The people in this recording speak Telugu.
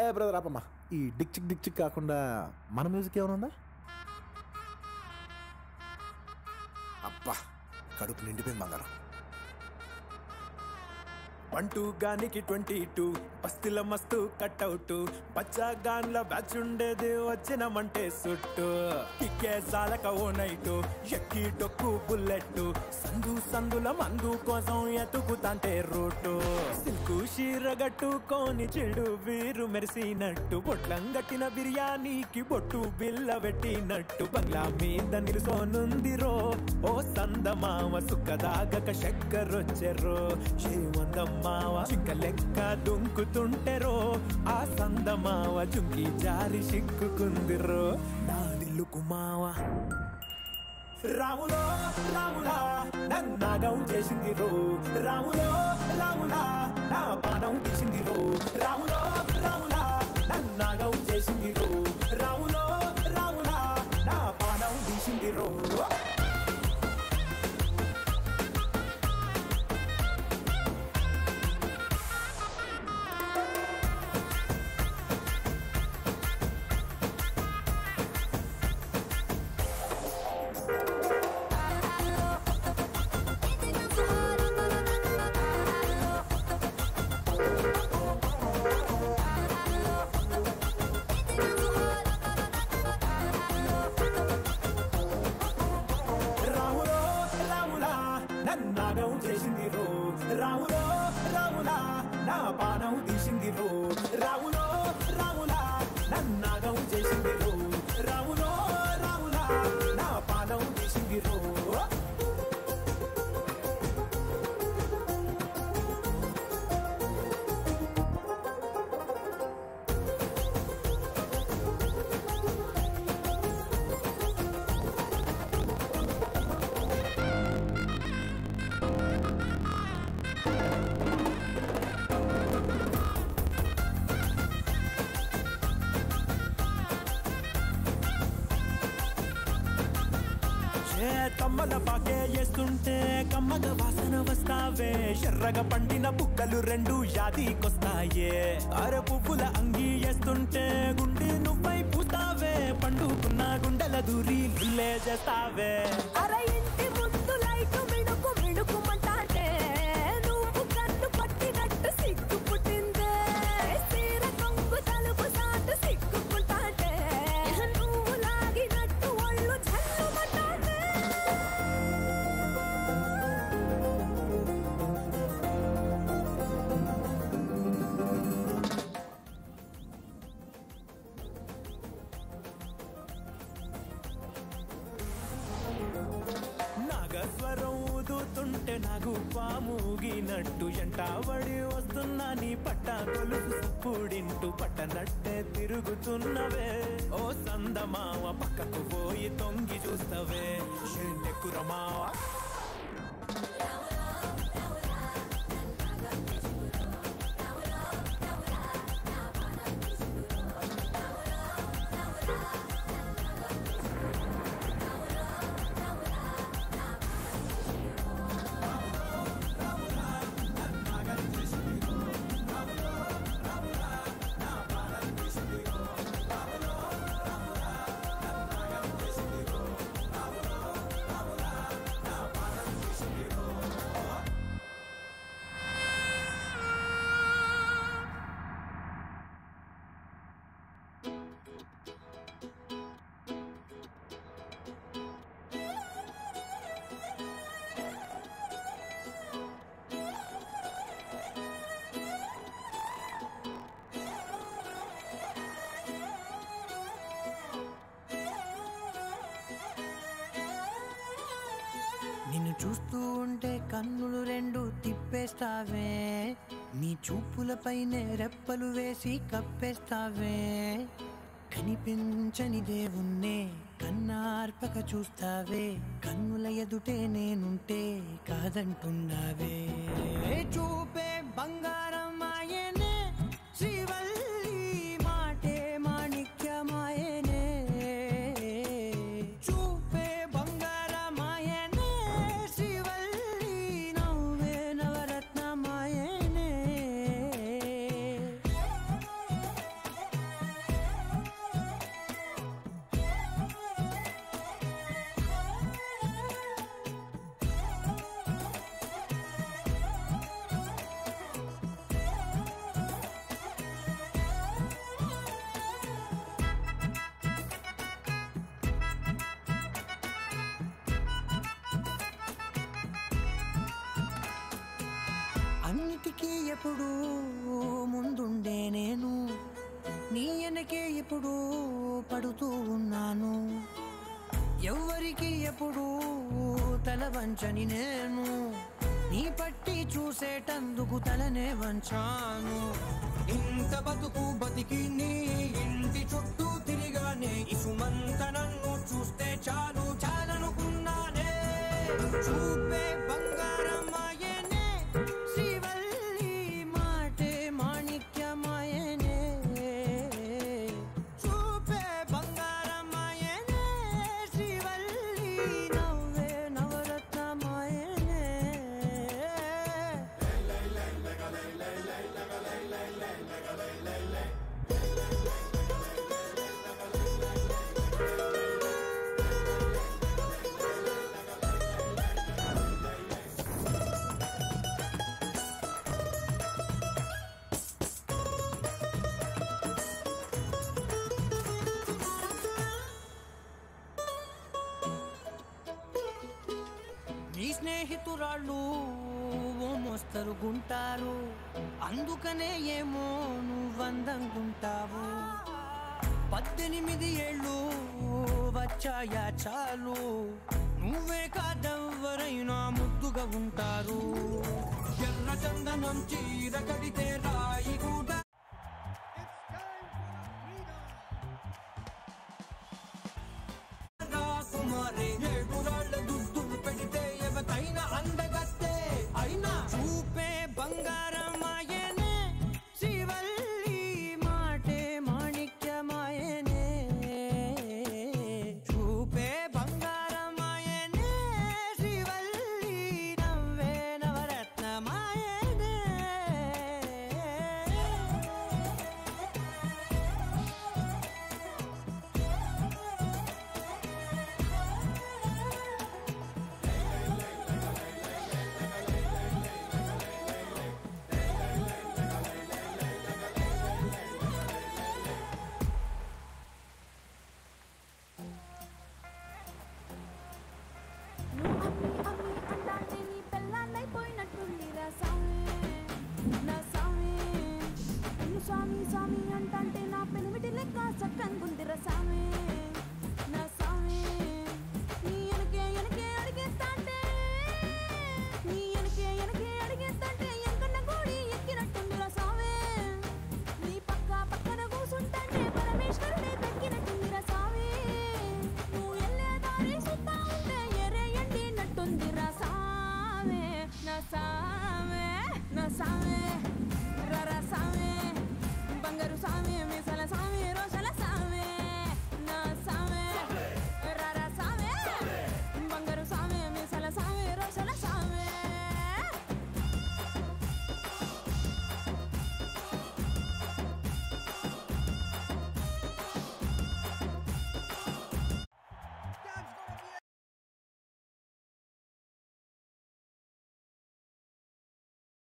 ఏ బ్రదర్ ఆపమ్మా, ఈ డిక్ చిక్ కాకుండా మన మ్యూజిక్ ఏమైనా ఉందా? అబ్బా కడుపు నిండిపోయింది బంగారం. 1-2 గానికి 22 బస్తిల మస్తు కట్అవుట్ బచ్చా గాన్ల బ్యాచ్ ఉండేది వచ్చినమంటే సుట్టు కిక్కే సాలక ఓ నైటు ఎక్కి డొక్కు బుల్లెట్ సందుల మందు కోసం ఎతుకుతాంటే రూటు సిల్కు షీరగట్టుకోని చెడు వీరు మెరిసినట్టు బొట్లం గట్టిన బిర్యానీకి బొట్టు బిల్ల పెట్టినట్టు బంగ్లా మీద నిలుసోనుందిరో ఓ సందమామ సుక్కదాగక చక్కరొచ్చెరో ఏమందమ్మావ చింక లెక్క దుంకుతుంటెరో ఆ సందమావ జుంకి జారి సిక్కుకుందిరో నా దిల్లుకు మావ రాములో రాములా నన్నాగం చేసింది రో రాములో రాములా నా పానం తీసింది రో రాములో రాములా నన్నాగం చేసింది రో రాములో రాములా నా పానం తీసింది రో నాగం చేసింది రో రాములో రాములా నా పానం తీసింది రో రాములో రాములా నన్నాగం చేసింది రో రాములో రాములా నా పానం తీసింది రో కమ్మల పాకే వేస్తుంటే కమ్మగ వాసన వస్తావే ఎర్రగా పండిన బుక్కలు రెండు యాదికొస్తాయే అర పువ్వుల అంగి వేస్తుంటే గుండె నువ్వై పూస్తావే పండుకున్న గుండెల దూరి గుల్లే చేస్తావే అర ఇంటి ముందు లైట్ మిడుకు మిడుకుమంటాటే నువ్వు కన్ను పట్టినట్టు సిగ్గు పుట్టిందే సీర కొంగు తలుపు సాటు సిగ్గుకుంటాటే నువ్వు లాగినట్టు ఒళ్ళు జల్లుమంటాటే నాగస్వరం ఊదుతుంటే నాకు పాముగినట్టు ఎంటావడి వస్తున్నా నీ పట్ట గొలుసు సుప్పుడింటూ పట్టనట్టే తిరుగుతున్నవే ఓ సందమావ పక్కకు పోయి తొంగి చూస్తవే షెల్లెక్కురమావా నిన్ను చూస్తూ ఉంటే కన్నులు రెండు తిప్పేస్తావే నీ చూపులపైనే రెప్పలు వేసి కప్పేస్తావే కనిపించని దేవుణ్ణే కన్నార్పక చూస్తావే కన్నుల ఎదుటే నేనుంటే కాదంటున్నావే చూపే బంగారం ఆయనే శ్రీవల్లి మాటే మాణిక్యమాయనే చూపే బంగారమాయనే శ్రీవల్లి నవ్వే నవరత్నమాయనే అన్నిటికీ ఎప్పుడు ముందుండే నేను నీ వెనకే ఎప్పుడు పడుతూ ఉన్నాను ఎవ్వరికి ఎప్పుడు తల వంచని నేను నీ పట్టి చూసేటందుకు తలనే వంచాను ఇంత బతుకు బతికి నీ ఇంటి చుట్టూ తిరిగానే ఇసుమంత నన్ను చూస్తే చాలు చాలనుకున్నానే చూపే బంగారమాయనే శ్రీవల్లి మాటే మాణిక్యమాయనే చూపే బంగారమాయనే శ్రీవల్లి నవ్వే నవరత్నమాయనే నీ స్నేహితురాళ్ళు ఓ మోస్తరుగుంటారు అందుకనే ఏమో నువ్వందంగుంటావు 18 ఏళ్ళు వచ్చాయా చాలు నువ్వే కాదెవ్వరైనా ముద్దుగా ఉంటారు ఎర్ర చందనం చీర కడితే రాయి కూడా రాకుమారి ఏడురాళ్ళ దుద్దులు పెడితే ఎవతైనా అందగత్తే అయినా చూపే బంగారమాయనే శ్రీవల్లి మాటే మాణిక్యమాయనే చూపే బంగారమాయనే శ్రీవల్లి నవ్వే నవరత్నమాయనే అమ్మి అమ్మి అంటాంటే నీ పెళ్ళాన్నైపోయినట్టుందిరా సామి నా సామి నిన్ను స్వామి స్వామి అంటాంటే నా పెనిమిటి లెక్క చక్కనుందిరా సామి